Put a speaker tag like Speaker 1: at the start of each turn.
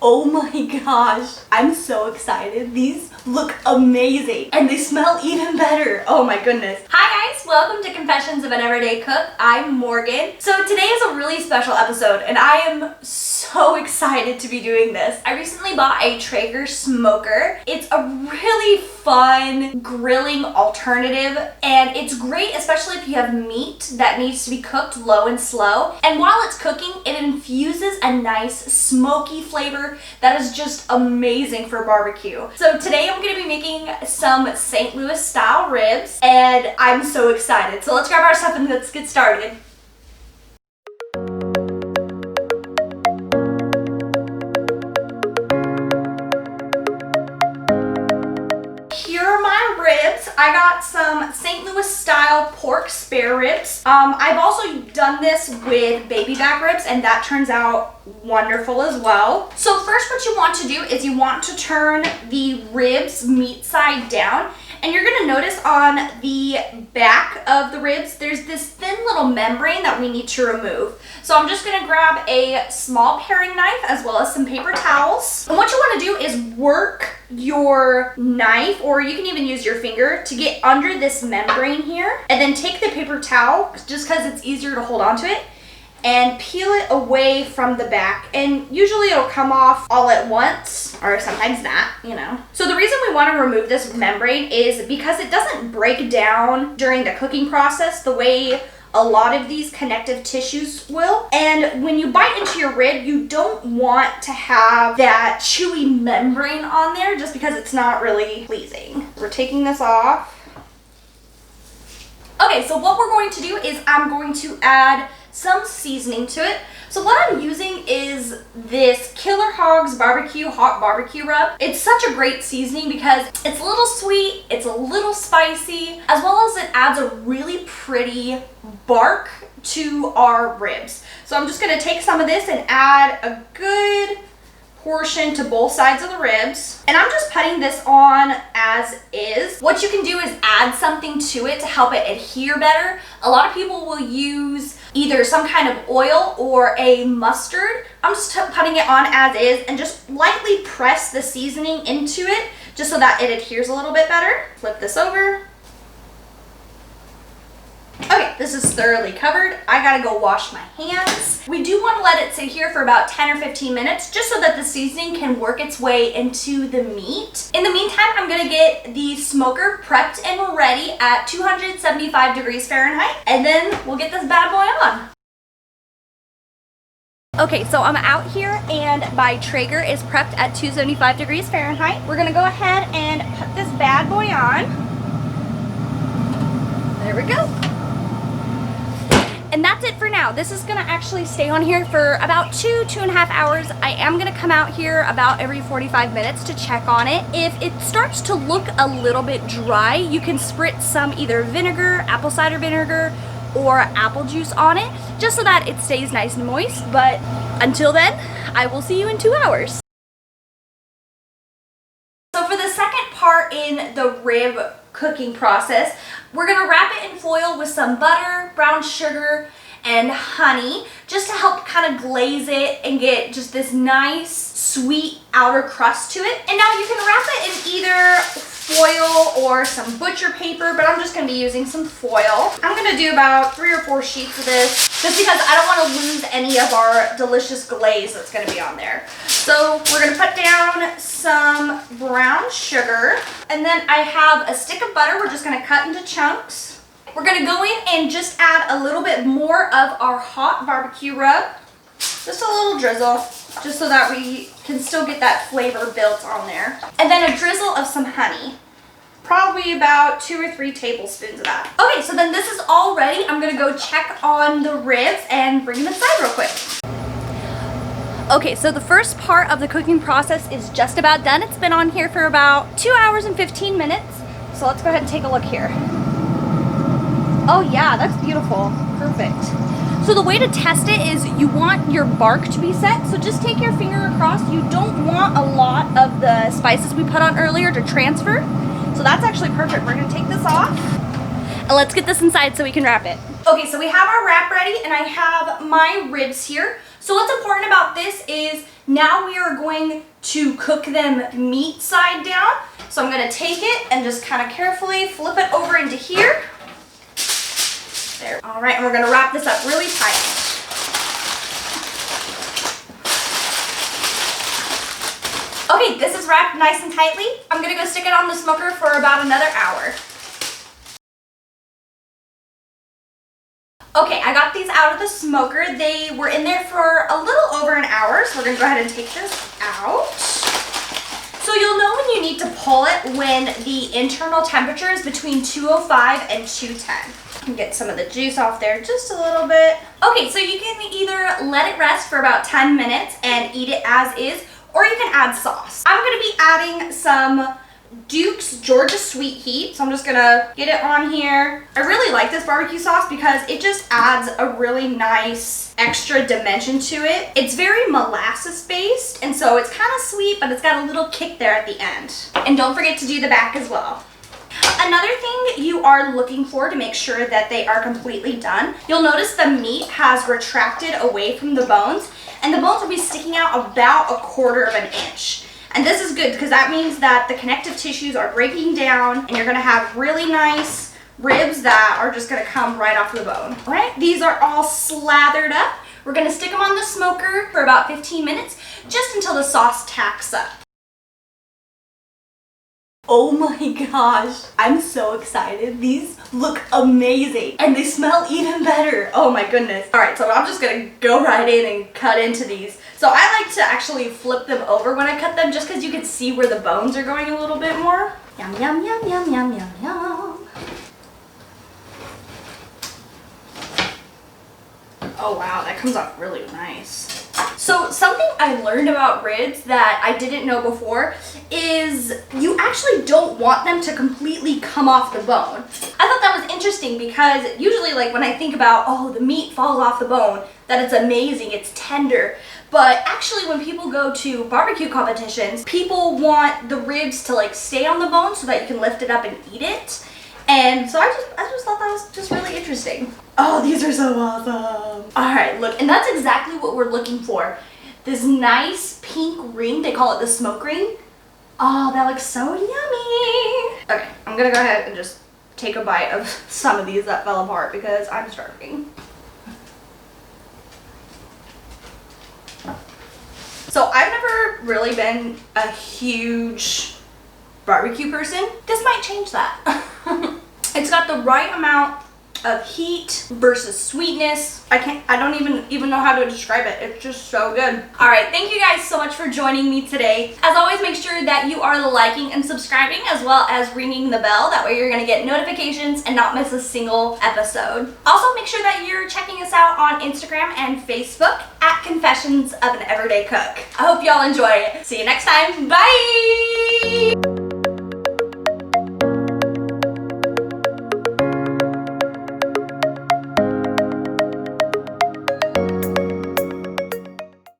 Speaker 1: Oh my gosh, I'm so excited. These look amazing and they smell even better. Oh my goodness. Hi guys, welcome to Confessions of an Everyday Cook. I'm Morgan. So today is a really special episode and I am so excited to be doing this. I recently bought a Traeger smoker. It's a really fun grilling alternative and it's great especially if you have meat that needs to be cooked low and slow. And while it's cooking, it infuses a nice smoky flavor that is just amazing for barbecue. So today I'm going to be making some St. Louis style ribs and I'm so excited. So let's grab our stuff and let's get started. Here are my ribs. I got some St. Louis style pork spare ribs. I've also done this with baby back ribs and that turns out wonderful as well. So first what you want to do is you want to turn the ribs meat side down, and you're gonna notice on the back of the ribs there's this thin little membrane that we need to remove. So I'm just gonna grab a small paring knife as well as some paper towels. And what you wanna do is work your knife, or you can even use your finger, to get under this membrane here, and then take the paper towel, just because it's easier to hold onto it, and peel it away from the back. And usually it'll come off all at once, or sometimes not, you know. So the reason we want to remove this membrane is because it doesn't break down during the cooking process the way a lot of these connective tissues will. And when you bite into your rib, you don't want to have that chewy membrane on there just because it's not really pleasing. We're taking this off. Okay, so what we're going to do is I'm going to add some seasoning to it. So what I'm using is this Killer Hogs BBQ Hot BBQ rub. It's such a great seasoning because it's a little sweet, it's a little spicy, as well as it adds a really pretty bark to our ribs. So I'm just gonna take some of this and add a good portion to both sides of the ribs. And I'm just putting this on as is. What you can do is add something to it to help it adhere better. A lot of people will use either some kind of oil or a mustard. I'm just putting it on as is and just lightly press the seasoning into it just so that it adheres a little bit better. Flip this over. Okay, this is thoroughly covered. I gotta go wash my hands. We do want to let it sit here for about 10 or 15 minutes just so that the seasoning can work its way into the meat. In the meantime, I'm gonna get the smoker prepped and ready at 275 degrees Fahrenheit, and then we'll get this bad boy on. Okay, so I'm out here and my Traeger is prepped at 275 degrees Fahrenheit. We're gonna go ahead and put this bad boy on. There we go. And that's it for now. This is gonna actually stay on here for about 2.5 hours. I am gonna come out here about every 45 minutes to check on it. If it starts to look a little bit dry, you can spritz some either vinegar, apple cider vinegar, or apple juice on it, just so that it stays nice and moist. But until then, I will see you in 2 hours. So for the second part in the rib cooking process, we're gonna wrap it in foil with some butter, brown sugar, and honey, just to help kind of glaze it and get just this nice, sweet outer crust to it. And now you can wrap it in either foil or some butcher paper, but I'm just gonna be using some foil. I'm gonna do about 3 or 4 sheets of this, just because I don't wanna lose any of our delicious glaze that's gonna be on there. So we're gonna put down some brown sugar, and then I have a stick of butter we're just gonna cut into chunks. We're gonna go in and just add a little bit more of our hot barbecue rub. Just a little drizzle, just so that we can still get that flavor built on there. And then a drizzle of some honey. Probably about 2 or 3 tablespoons of that. Okay, so then this is all ready. I'm gonna go check on the ribs and bring them inside real quick. Okay, so the first part of the cooking process is just about done. It's been on here for about 2 hours and 15 minutes. So let's go ahead and take a look here. Oh yeah, that's beautiful. Perfect. So the way to test it is you want your bark to be set. So just take your finger across. You don't want a lot of the spices we put on earlier to transfer. So that's actually perfect. We're gonna take this off. And let's get this inside so we can wrap it. Okay, so we have our wrap ready and I have my ribs here. So what's important about this is Now we are going to cook them meat side down. So I'm gonna take it and just kind of carefully flip it over into here. There. All right, and we're gonna wrap this up really tight. Okay, this is wrapped nice and tightly. I'm gonna go stick it on the smoker for about another hour. Okay, I got these out of the smoker. They were in there for a little over an hour, so we're gonna go ahead and take this out. So you'll know when you need to pull it when the internal temperature is between 205 and 210. You can get some of the juice off there just a little bit. Okay, so you can either let it rest for about 10 minutes and eat it as is, or you can add sauce. I'm gonna be adding some Duke's Georgia Sweet Heat, so I'm just gonna get it on here. I really like this barbecue sauce because it just adds a really nice extra dimension to it. It's very molasses based, and so it's kind of sweet, but it's got a little kick there at the end. And don't forget to do the back as well. Another thing you are looking for to make sure that they are completely done, you'll notice the meat has retracted away from the bones, and the bones will be sticking out about 1/4 of an inch. And this is good because that means that the connective tissues are breaking down and you're gonna have really nice ribs that are just gonna come right off the bone. All right, these are all slathered up. We're gonna stick them on the smoker for about 15 minutes, just until the sauce tacks up. Oh my gosh, I'm so excited. These look amazing and they smell even better. Oh my goodness. All right, so I'm just gonna go right in and cut into these. So I like to actually flip them over when I cut them just because you can see where the bones are going a little bit more. Yum, yum, yum, yum, yum, yum, yum. Oh wow, that comes out really nice. So something I learned about ribs that I didn't know before is you actually don't want them to completely come off the bone. I thought that was interesting because usually like when I think about, oh, the meat falls off the bone, that it's amazing, it's tender. But actually when people go to barbecue competitions, people want the ribs to like stay on the bone so that you can lift it up and eat it. And so I just thought that was just really interesting. Oh, these are so awesome. All right, look, and that's exactly what we're looking for. This nice pink ring, they call it the smoke ring. Oh, that looks so yummy. Okay, I'm gonna go ahead and just take a bite of some of these that fell apart because I'm starving. So I've never really been a huge barbecue person. This might change that. It's got the right amount of heat versus sweetness. I don't even know how to describe it. It's just so good. All right, thank you guys so much for joining me today. As always, make sure that you are liking and subscribing as well as ringing the bell. That way you're gonna get notifications and not miss a single episode. Also, make sure that you're checking us out on Instagram and Facebook at Confessions of an Everyday Cook. I hope y'all enjoy it. See you next time. Bye!